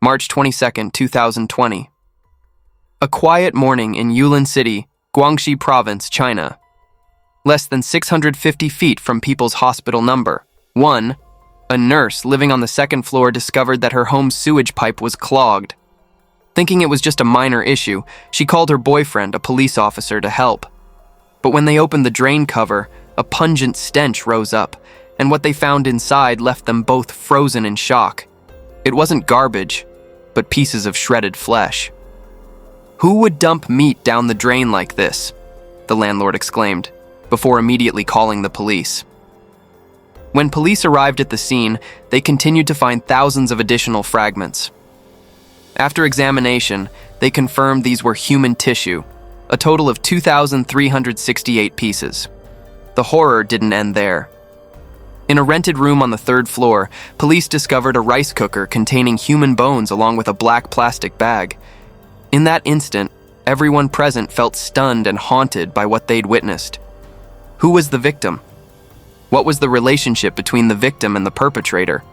March 22, 2020. A quiet morning in Yulin City, Guangxi Province, China. Less than 650 feet from People's Hospital Number 1, a nurse living on the second floor discovered that her home's sewage pipe was clogged. Thinking it was just a minor issue, she called her boyfriend, a police officer, to help. But when they opened the drain cover, a pungent stench rose up, and what they found inside left them both frozen in shock. It wasn't garbage, but pieces of shredded flesh. "Who would dump meat down the drain like this?" the landlord exclaimed, before immediately calling the police. When police arrived at the scene, they continued to find thousands of additional fragments. After examination, they confirmed these were human tissue, a total of 2,368 pieces. The horror didn't end there. In a rented room on the third floor, police discovered a rice cooker containing human bones along with a black plastic bag. In that instant, everyone present felt stunned and haunted by what they'd witnessed. Who was the victim? What was the relationship between the victim and the perpetrator?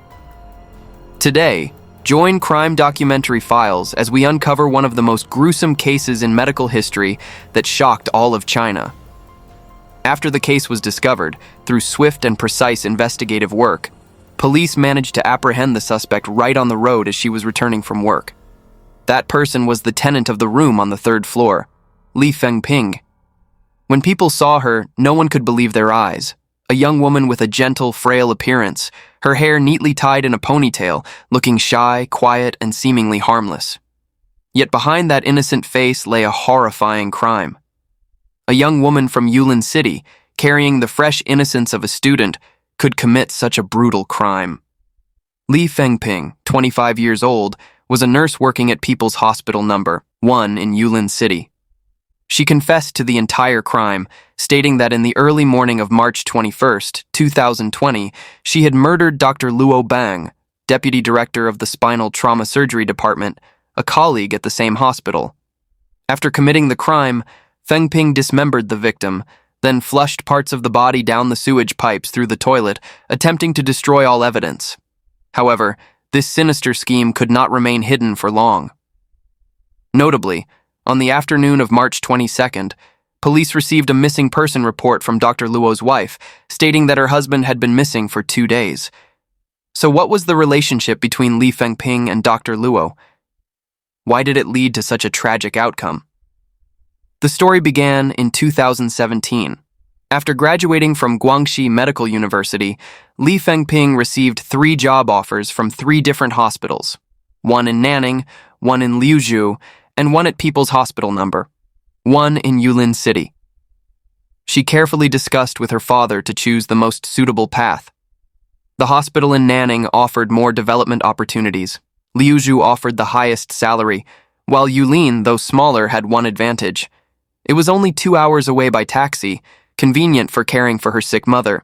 Today, join Crime Documentary Files as we uncover one of the most gruesome cases in medical history that shocked all of China. After the case was discovered, through swift and precise investigative work, police managed to apprehend the suspect right on the road as she was returning from work. That person was the tenant of the room on the third floor, Fengping. When people saw her, no one could believe their eyes. A young woman with a gentle, frail appearance, her hair neatly tied in a ponytail, looking shy, quiet, and seemingly harmless. Yet behind that innocent face lay a horrifying crime. A young woman from Yulin City, carrying the fresh innocence of a student, could commit such a brutal crime. Fengping, 25 years old, was a nurse working at People's Hospital Number 1 in Yulin City. She confessed to the entire crime, stating that in the early morning of March 21, 2020, she had murdered Dr. Luo Bang, deputy director of the Spinal Trauma Surgery Department, a colleague at the same hospital. After committing the crime, Fengping dismembered the victim, then flushed parts of the body down the sewage pipes through the toilet, attempting to destroy all evidence. However, this sinister scheme could not remain hidden for long. Notably, on the afternoon of March 22nd, police received a missing person report from Dr. Luo's wife, stating that her husband had been missing for 2 days. So what was the relationship between Fengping and Dr. Luo? Why did it lead to such a tragic outcome? The story began in 2017. After graduating from Guangxi Medical University, Fengping received 3 job offers from 3 different hospitals, one in Nanning, one in Liuzhou, and one at People's Hospital Number 1 in Yulin City. She carefully discussed with her father to choose the most suitable path. The hospital in Nanning offered more development opportunities. Liuzhou offered the highest salary, while Yulin, though smaller, had one advantage. It was only 2 hours away by taxi, convenient for caring for her sick mother.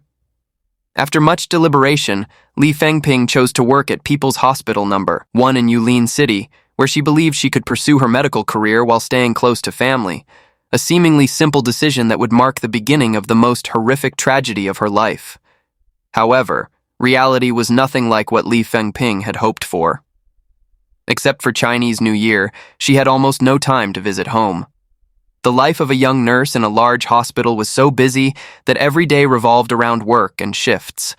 After much deliberation, Fengping chose to work at People's Hospital Number 1 in Yulin City, where she believed she could pursue her medical career while staying close to family, a seemingly simple decision that would mark the beginning of the most horrific tragedy of her life. However, reality was nothing like what Fengping had hoped for. Except for Chinese New Year, she had almost no time to visit home. The life of a young nurse in a large hospital was so busy that every day revolved around work and shifts.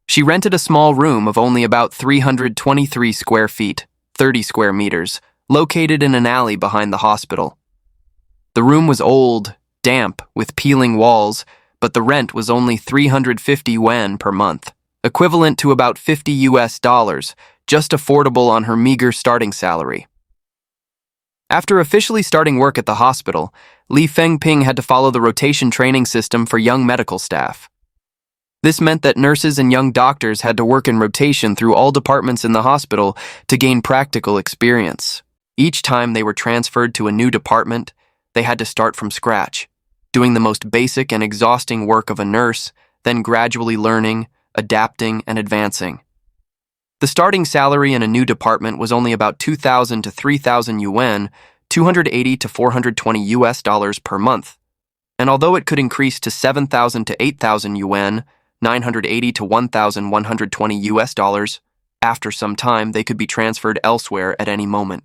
She rented a small room of only about 323 square feet, 30 square meters, located in an alley behind the hospital. The room was old, damp, with peeling walls, but the rent was only 350 yuan per month, equivalent to about $50, just affordable on her meager starting salary. After officially starting work at the hospital, Fengping had to follow the rotation training system for young medical staff. This meant that nurses and young doctors had to work in rotation through all departments in the hospital to gain practical experience. Each time they were transferred to a new department, they had to start from scratch, doing the most basic and exhausting work of a nurse, then gradually learning, adapting, and advancing. The starting salary in a new department was only about 2,000 to 3,000 yuan, $280 to $420 per month. And although it could increase to 7,000 to 8,000 yuan, $980 to $1,120, After some time, they could be transferred elsewhere at any moment.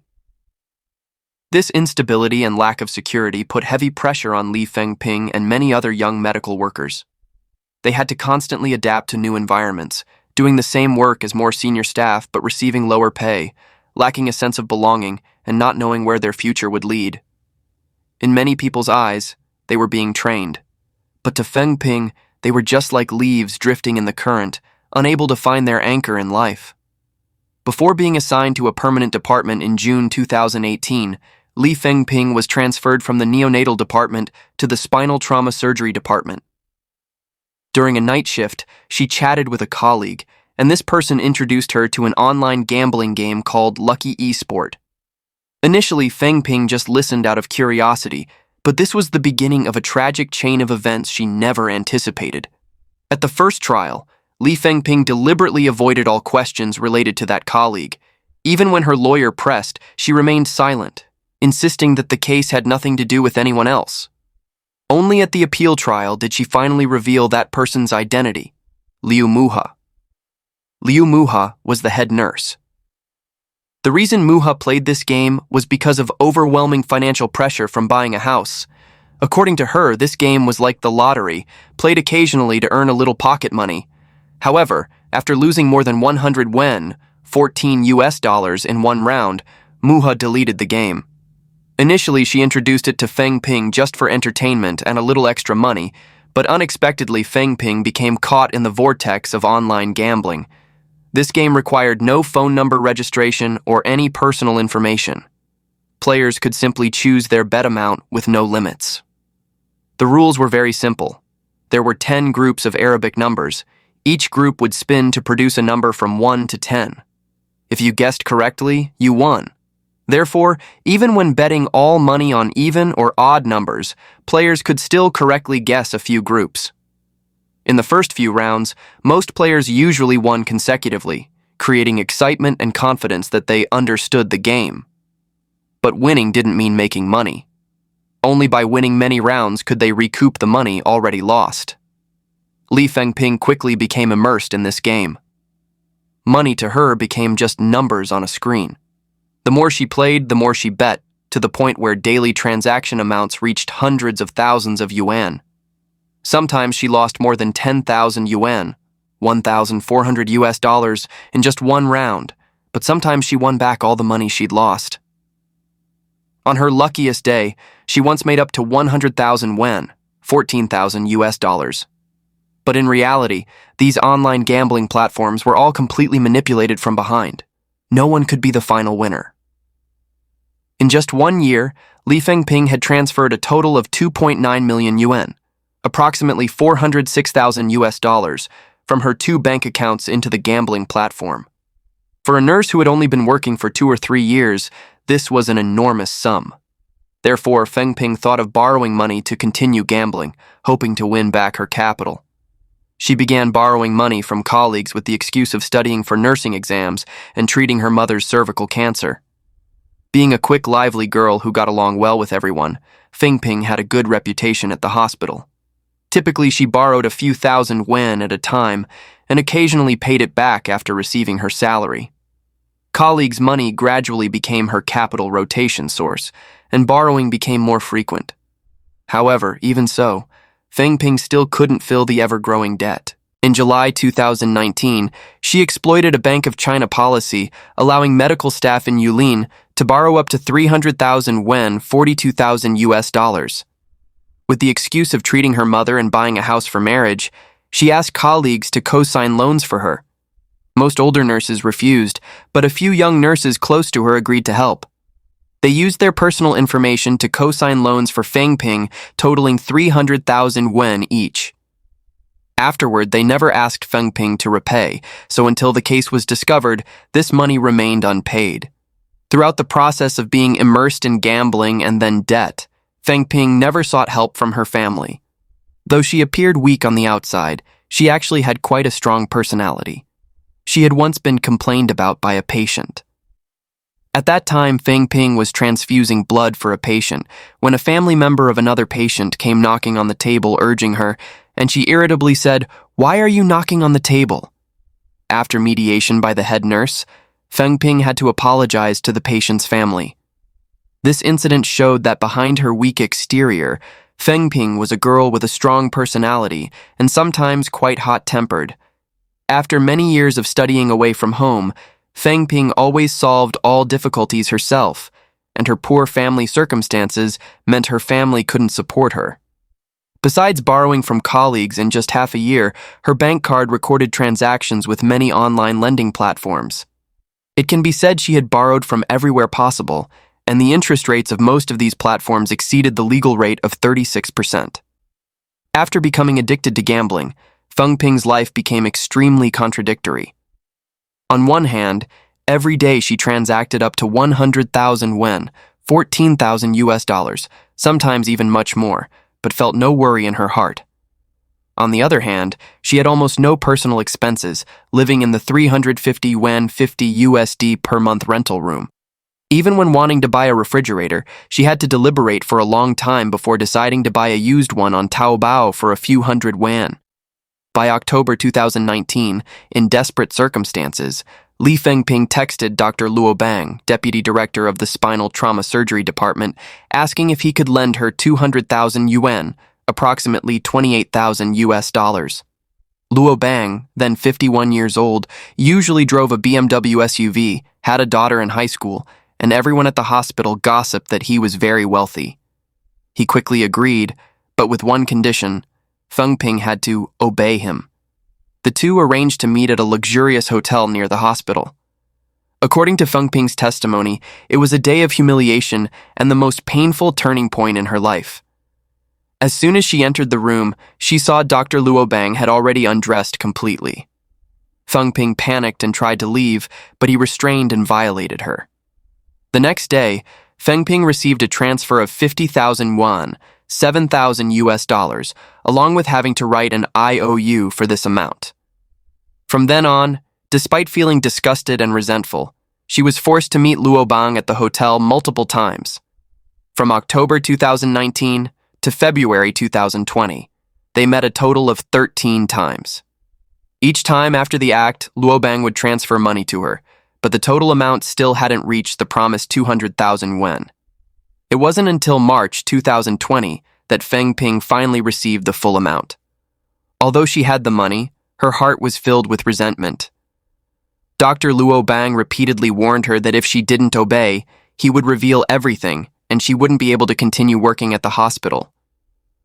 This instability and lack of security put heavy pressure on Li Fengping and many other young medical workers. They had to constantly adapt to new environments, doing the same work as more senior staff but receiving lower pay, lacking a sense of belonging, and not knowing where their future would lead. In many people's eyes, they were being trained. But to Fengping, they were just like leaves drifting in the current, unable to find their anchor in life. Before being assigned to a permanent department in June 2018, Li Fengping was transferred from the neonatal department to the spinal trauma surgery department. During a night shift, she chatted with a colleague, and this person introduced her to an online gambling game called Lucky Esport. Initially, Fengping just listened out of curiosity, but this was the beginning of a tragic chain of events she never anticipated. At the first trial, Li Fengping deliberately avoided all questions related to that colleague. Even when her lawyer pressed, she remained silent, insisting that the case had nothing to do with anyone else. Only at the appeal trial did she finally reveal that person's identity, Liu Muha. Liu Muha was the head nurse. The reason Muha played this game was because of overwhelming financial pressure from buying a house. According to her, this game was like the lottery, played occasionally to earn a little pocket money. However, after losing more than 100 yuan, $14 in one round, Muha deleted the game. Initially, she introduced it to Fengping just for entertainment and a little extra money, but unexpectedly Fengping became caught in the vortex of online gambling. This game required no phone number registration or any personal information. Players could simply choose their bet amount with no limits. The rules were very simple. There were 10 groups of Arabic numbers. Each group would spin to produce a number from 1 to 10. If you guessed correctly, you won. Therefore, even when betting all money on even or odd numbers, players could still correctly guess a few groups. In the first few rounds, most players usually won consecutively, creating excitement and confidence that they understood the game. But winning didn't mean making money. Only by winning many rounds could they recoup the money already lost. Li Fengping quickly became immersed in this game. Money to her became just numbers on a screen. The more she played, the more she bet, to the point where daily transaction amounts reached hundreds of thousands of yuan. Sometimes she lost more than 10,000 yuan, $1,400 in just one round, but sometimes she won back all the money she'd lost. On her luckiest day, she once made up to 100,000 yuan, $14,000. But in reality, these online gambling platforms were all completely manipulated from behind. No one could be the final winner. In just 1 year, Li Fengping had transferred a total of 2.9 million yuan, approximately $406,000, from her 2 bank accounts into the gambling platform. For a nurse who had only been working for 2 or 3 years, this was an enormous sum. Therefore, Fengping thought of borrowing money to continue gambling, hoping to win back her capital. She began borrowing money from colleagues with the excuse of studying for nursing exams and treating her mother's cervical cancer. Being a quick, lively girl who got along well with everyone, Fengping had a good reputation at the hospital. Typically, she borrowed a few thousand yuan at a time and occasionally paid it back after receiving her salary. Colleagues' money gradually became her capital rotation source, and borrowing became more frequent. However, even so, Fengping still couldn't fill the ever-growing debt. In July 2019, she exploited a Bank of China policy allowing medical staff in Yulin to borrow up to 300,000 yuan, $42,000. With the excuse of treating her mother and buying a house for marriage, she asked colleagues to co-sign loans for her. Most older nurses refused, but a few young nurses close to her agreed to help. They used their personal information to co-sign loans for Fengping, totaling 300,000 yuan each. Afterward, they never asked Fengping to repay, so until the case was discovered, this money remained unpaid. Throughout the process of being immersed in gambling and then debt, Fengping never sought help from her family. Though she appeared weak on the outside, she actually had quite a strong personality. She had once been complained about by a patient. At that time, Fengping was transfusing blood for a patient when a family member of another patient came knocking on the table urging her, and she irritably said, "Why are you knocking on the table?" After mediation by the head nurse, Fengping had to apologize to the patient's family. This incident showed that behind her weak exterior, Fengping was a girl with a strong personality and sometimes quite hot-tempered. After many years of studying away from home, Fengping always solved all difficulties herself, and her poor family circumstances meant her family couldn't support her. Besides borrowing from colleagues in just half a year, her bank card recorded transactions with many online lending platforms. It can be said she had borrowed from everywhere possible, and the interest rates of most of these platforms exceeded the legal rate of 36%. After becoming addicted to gambling, Fengping's life became extremely contradictory. On one hand, every day she transacted up to 100,000 yuan, 14,000 US dollars, sometimes even much more, but felt no worry in her heart. On the other hand, she had almost no personal expenses, living in the 350 yuan 50 USD per month rental room. Even when wanting to buy a refrigerator, she had to deliberate for a long time before deciding to buy a used one on Taobao for a few hundred yuan. By October 2019, in desperate circumstances, Li Fengping texted Dr. Luo Bang, deputy director of the Spinal Trauma Surgery Department, asking if he could lend her 200,000 yuan, approximately 28,000 US dollars. Luo Bang, then 51 years old, usually drove a BMW SUV, had a daughter in high school, and everyone at the hospital gossiped that he was very wealthy. He quickly agreed, but with one condition: Fengping had to obey him. The two arranged to meet at a luxurious hotel near the hospital. According to Fengping's testimony, it was a day of humiliation and the most painful turning point in her life. As soon as she entered the room, she saw Dr. Luo Bang had already undressed completely. Fengping panicked and tried to leave, but he restrained and violated her. The next day, Fengping received a transfer of 50,000 yuan, 7,000 US dollars, along with having to write an IOU for this amount. From then on, despite feeling disgusted and resentful, she was forced to meet Luo Bang at the hotel multiple times. From October 2019 to February 2020, they met a total of 13 times. Each time after the act, Luo Bang would transfer money to her, but the total amount still hadn't reached the promised 200,000 yuan. It wasn't until March 2020 that Fengping finally received the full amount. Although she had the money, her heart was filled with resentment. Dr. Luo Bang repeatedly warned her that if she didn't obey, he would reveal everything and she wouldn't be able to continue working at the hospital.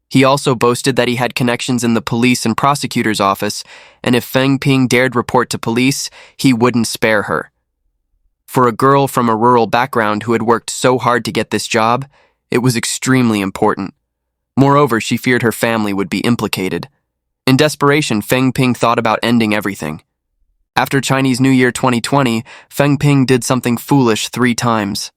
He also boasted that he had connections in the police and prosecutor's office, and if Fengping dared report to police, he wouldn't spare her. For a girl from a rural background who had worked so hard to get this job, it was extremely important. Moreover, she feared her family would be implicated. In desperation, Fengping thought about ending everything. After Chinese New Year 2020, Fengping did something foolish 3 times.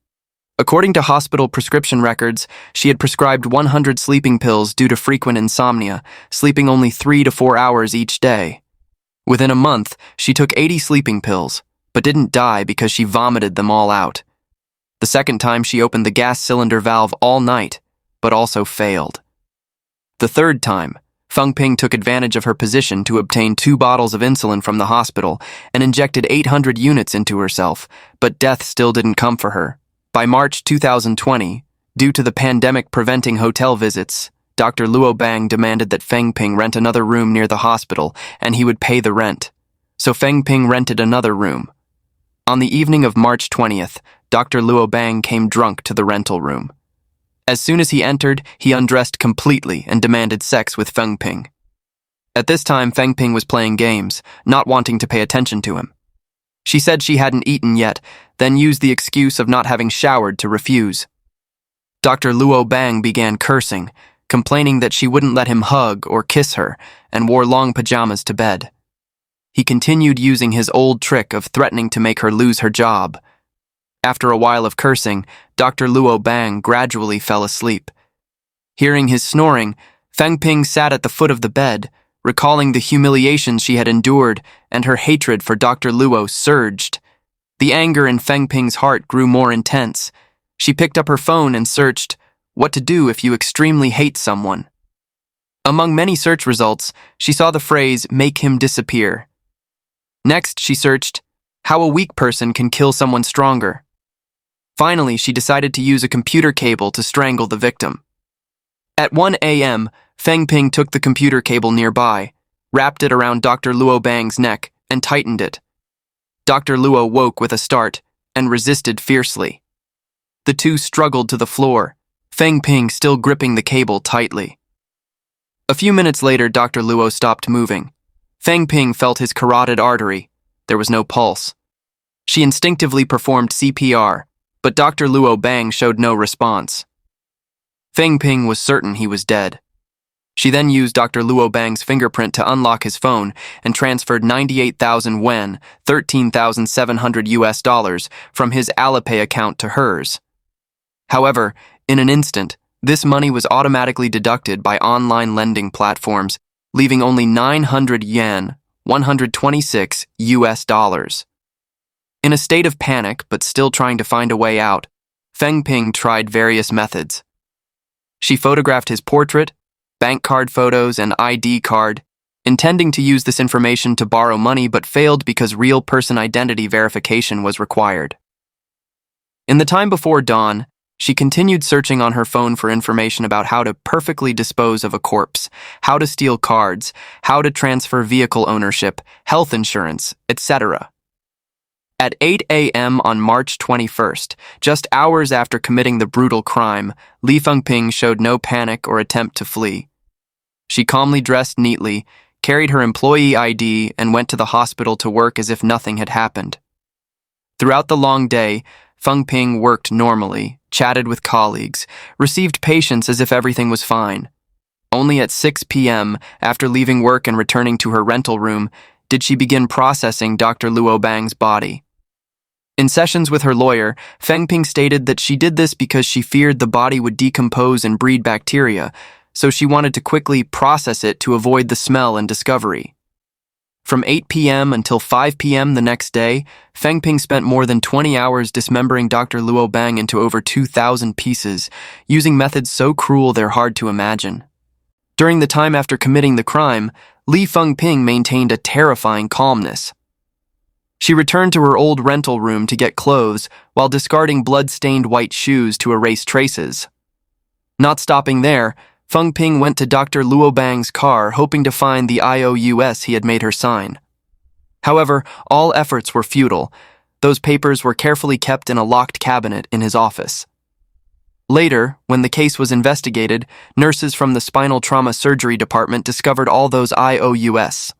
According to hospital prescription records, she had prescribed 100 sleeping pills due to frequent insomnia, sleeping only 3 to 4 hours each day. Within a month, she took 80 sleeping pills, but didn't die because she vomited them all out. The second time she opened the gas cylinder valve all night, but also failed. The third time, Fengping took advantage of her position to obtain 2 bottles of insulin from the hospital and injected 800 units into herself, but death still didn't come for her. By March 2020, due to the pandemic preventing hotel visits, Dr. Luo Bang demanded that Fengping rent another room near the hospital and he would pay the rent. So Fengping rented another room. On the evening of March 20th, Dr. Luo Bang came drunk to the rental room. As soon as he entered, he undressed completely and demanded sex with Fengping. At this time, Fengping was playing games, not wanting to pay attention to him. She said she hadn't eaten yet, then used the excuse of not having showered to refuse. Dr. Luo Bang began cursing, complaining that she wouldn't let him hug or kiss her, and wore long pajamas to bed. He continued using his old trick of threatening to make her lose her job. After a while of cursing, Dr. Luo Bang gradually fell asleep. Hearing his snoring, Fengping sat at the foot of the bed, recalling the humiliations she had endured, and her hatred for Dr. Luo surged. The anger in Fengping's heart grew more intense. She picked up her phone and searched, "What to do if you extremely hate someone?" Among many search results, she saw the phrase, "make him disappear." Next, she searched how a weak person can kill someone stronger. Finally, she decided to use a computer cable to strangle the victim. At 1 a.m., Fengping took the computer cable nearby, wrapped it around Dr. Luo Bang's neck, and tightened it. Dr. Luo woke with a start and resisted fiercely. The two struggled to the floor, Fengping still gripping the cable tightly. A few minutes later, Dr. Luo stopped moving. Fengping felt his carotid artery. There was no pulse. She instinctively performed CPR, but Dr. Luo Bang showed no response. Fengping was certain he was dead. She then used Dr. Luo Bang's fingerprint to unlock his phone and transferred 98,000 yuan, $13,700 from his Alipay account to hers. However, in an instant, this money was automatically deducted by online lending platforms, leaving only 900 yen, $126. In a state of panic, but still trying to find a way out, Fengping tried various methods. She photographed his portrait, bank card photos, and ID card, intending to use this information to borrow money but failed because real person identity verification was required. In the time before dawn, she continued searching on her phone for information about how to perfectly dispose of a corpse, how to steal cards, how to transfer vehicle ownership, health insurance, etc. At 8 a.m. on March 21st, just hours after committing the brutal crime, Li Fengping showed no panic or attempt to flee. She calmly dressed neatly, carried her employee ID, and went to the hospital to work as if nothing had happened. Throughout the long day, Fengping worked normally, chatted with colleagues, received patients as if everything was fine. Only at 6 p.m., after leaving work and returning to her rental room, did she begin processing Dr. Luo Bang's body. In sessions with her lawyer, Fengping stated that she did this because she feared the body would decompose and breed bacteria, so she wanted to quickly process it to avoid the smell and discovery. From 8 p.m. until 5 p.m. the next day, Fengping spent more than 20 hours dismembering Dr. Luo Bang into over 2,000 pieces, using methods so cruel they're hard to imagine. During the time after committing the crime, Li Fengping maintained a terrifying calmness. She returned to her old rental room to get clothes while discarding blood-stained white shoes to erase traces. Not stopping there, Fengping went to Dr. Luo Bang's car hoping to find the IOUs he had made her sign. However, all efforts were futile. Those papers were carefully kept in a locked cabinet in his office. Later, when the case was investigated, nurses from the spinal trauma surgery department discovered all those IOUs.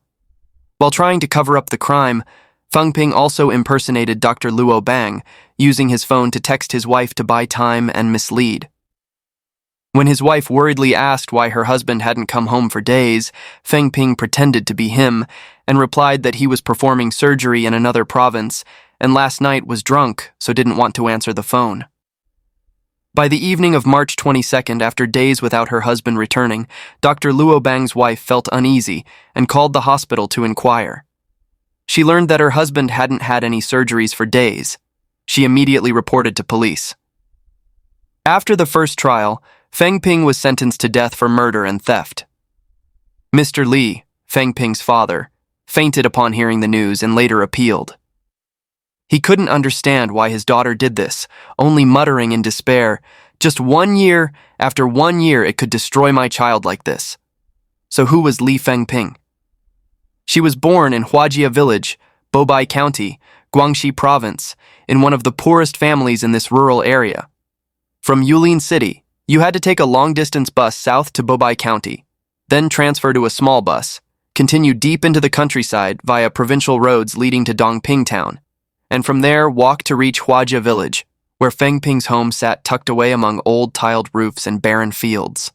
While trying to cover up the crime, Fengping also impersonated Dr. Luo Bang, using his phone to text his wife to buy time and mislead. When his wife worriedly asked why her husband hadn't come home for days, Fengping pretended to be him and replied that he was performing surgery in another province and last night was drunk, so didn't want to answer the phone. By the evening of March 22nd, after days without her husband returning, Dr. Luo Bang's wife felt uneasy and called the hospital to inquire. She learned that her husband hadn't had any surgeries for days. She immediately reported to police. After the first trial, Fengping was sentenced to death for murder and theft. Mr. Li, Fengping's father, fainted upon hearing the news and later appealed. He couldn't understand why his daughter did this, only muttering in despair, "Just 1 year, after 1 year it could destroy my child like this." So who was Li Fengping? She was born in Huajia Village, Bobai County, Guangxi Province, in one of the poorest families in this rural area. From Yulin City, you had to take a long-distance bus south to Bobai County, then transfer to a small bus, continue deep into the countryside via provincial roads leading to Dongping Town, and from there walk to reach Huajia Village, where Fengping's home sat tucked away among old tiled roofs and barren fields.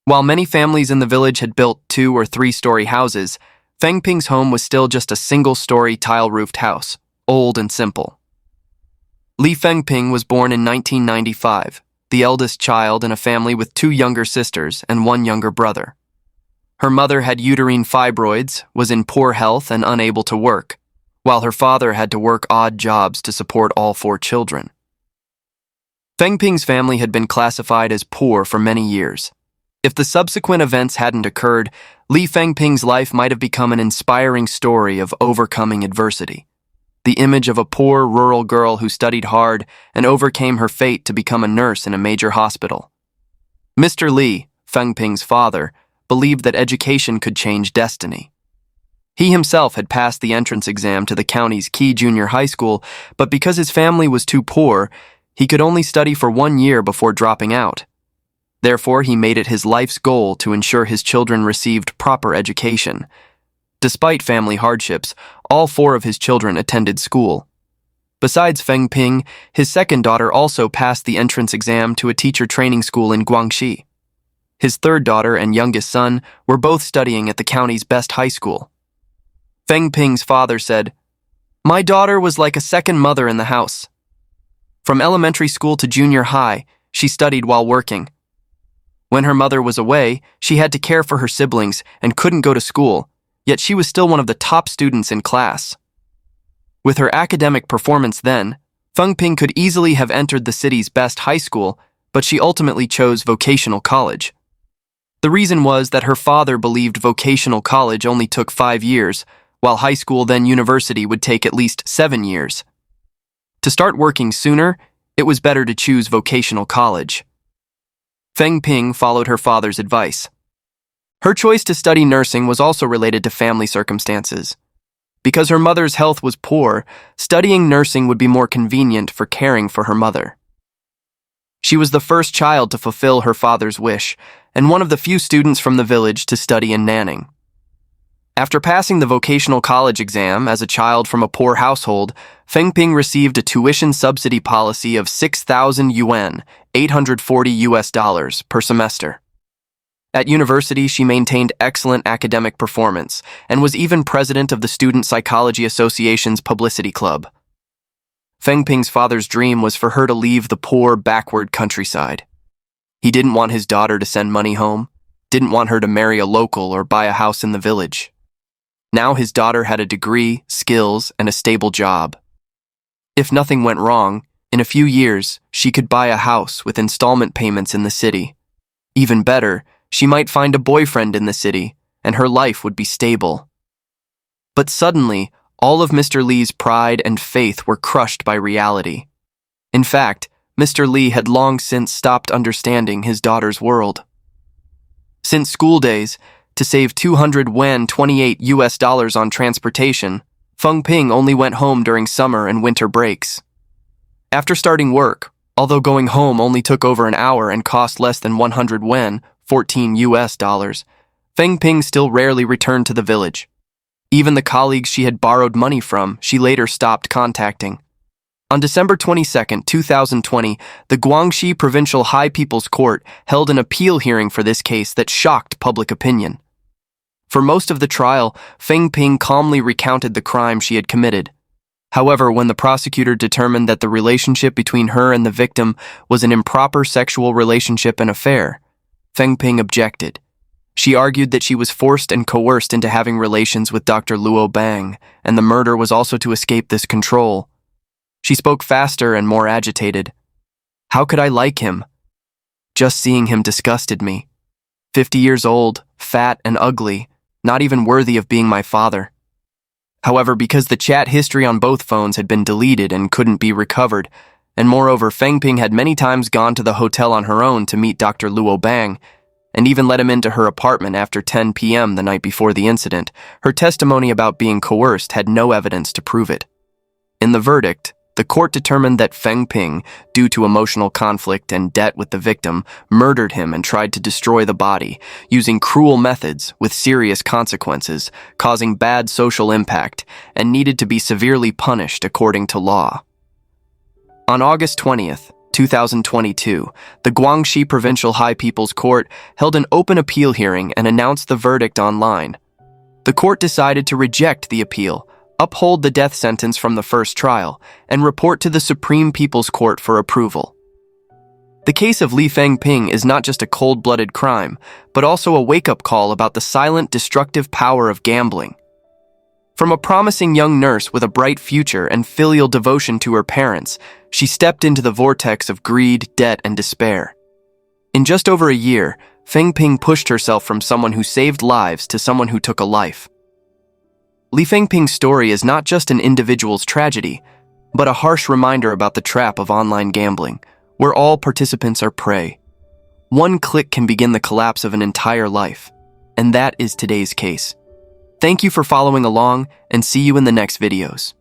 While many families in the village had built 2- or 3-story houses, Fengping's home was still just a single-story tile-roofed house, old and simple. Li Fengping was born in 1995, the eldest child in a family with 2 younger sisters and 1 younger brother. Her mother had uterine fibroids, was in poor health and unable to work, while her father had to work odd jobs to support all 4 children. Fengping's family had been classified as poor for many years. If the subsequent events hadn't occurred, Li Fengping's life might have become an inspiring story of overcoming adversity. The image of a poor rural girl who studied hard and overcame her fate to become a nurse in a major hospital. Mr. Li, Fengping's father, believed that education could change destiny. He himself had passed the entrance exam to the county's key junior high school, but because his family was too poor, he could only study for 1 year before dropping out. Therefore, he made it his life's goal to ensure his children received proper education. Despite family hardships, all 4 of his children attended school. Besides Fengping, his second daughter also passed the entrance exam to a teacher training school in Guangxi. His third daughter and youngest son were both studying at the county's best high school. Fengping's father said, "My daughter was like a second mother in the house. From elementary school to junior high, she studied while working. When her mother was away, she had to care for her siblings and couldn't go to school, yet she was still one of the top students in class." With her academic performance then, Fengping could easily have entered the city's best high school, but she ultimately chose vocational college. The reason was that her father believed vocational college only took 5 years, while high school then university would take at least 7 years. To start working sooner, it was better to choose vocational college. Fengping followed her father's advice. Her choice to study nursing was also related to family circumstances. Because her mother's health was poor, studying nursing would be more convenient for caring for her mother. She was the first child to fulfill her father's wish, and one of the few students from the village to study in Nanning. After passing the vocational college exam as a child from a poor household, Fengping received a tuition subsidy policy of 6,000 yuan, $840 per semester. At university, she maintained excellent academic performance and was even president of the Student Psychology Association's publicity club. Fengping's father's dream was for her to leave the poor, backward countryside. He didn't want his daughter to send money home, didn't want her to marry a local or buy a house in the village. Now his daughter had a degree, skills, and a stable job. If nothing went wrong, in a few years, she could buy a house with installment payments in the city. Even better, she might find a boyfriend in the city, and her life would be stable. But suddenly, all of Mr. Li's pride and faith were crushed by reality. In fact, Mr. Li had long since stopped understanding his daughter's world. Since school days, to save 200 yuan, $28 on transportation, Fengping only went home during summer and winter breaks. After starting work, although going home only took over an hour and cost less than 100 yuan, $14, Fengping still rarely returned to the village. Even the colleagues she had borrowed money from, she later stopped contacting. On December 22, 2020, the Guangxi Provincial High People's Court held an appeal hearing for this case that shocked public opinion. For most of the trial, Fengping calmly recounted the crime she had committed. However, when the prosecutor determined that the relationship between her and the victim was an improper sexual relationship and affair, Fengping objected. She argued that she was forced and coerced into having relations with Dr. Luo Bang, and the murder was also to escape this control. She spoke faster and more agitated. "How could I like him? Just seeing him disgusted me. 50 years old, fat and ugly, not even worthy of being my father." However, because the chat history on both phones had been deleted and couldn't be recovered, and moreover Fengping had many times gone to the hotel on her own to meet Dr. Luo Bang, and even let him into her apartment after 10 p.m. the night before the incident, her testimony about being coerced had no evidence to prove it. In the verdict, the court determined that Fengping, due to emotional conflict and debt with the victim, murdered him and tried to destroy the body, using cruel methods with serious consequences, causing bad social impact, and needed to be severely punished according to law. On August 20th, 2022, the Guangxi Provincial High People's Court held an open appeal hearing and announced the verdict online. The court decided to reject the appeal, uphold the death sentence from the first trial, and report to the Supreme People's Court for approval. The case of Li Fengping is not just a cold-blooded crime, but also a wake-up call about the silent, destructive power of gambling. From a promising young nurse with a bright future and filial devotion to her parents, she stepped into the vortex of greed, debt, and despair. In just over a year, Fengping pushed herself from someone who saved lives to someone who took a life. Li Fengping's story is not just an individual's tragedy, but a harsh reminder about the trap of online gambling, where all participants are prey. One click can begin the collapse of an entire life, and that is today's case. Thank you for following along, and see you in the next videos.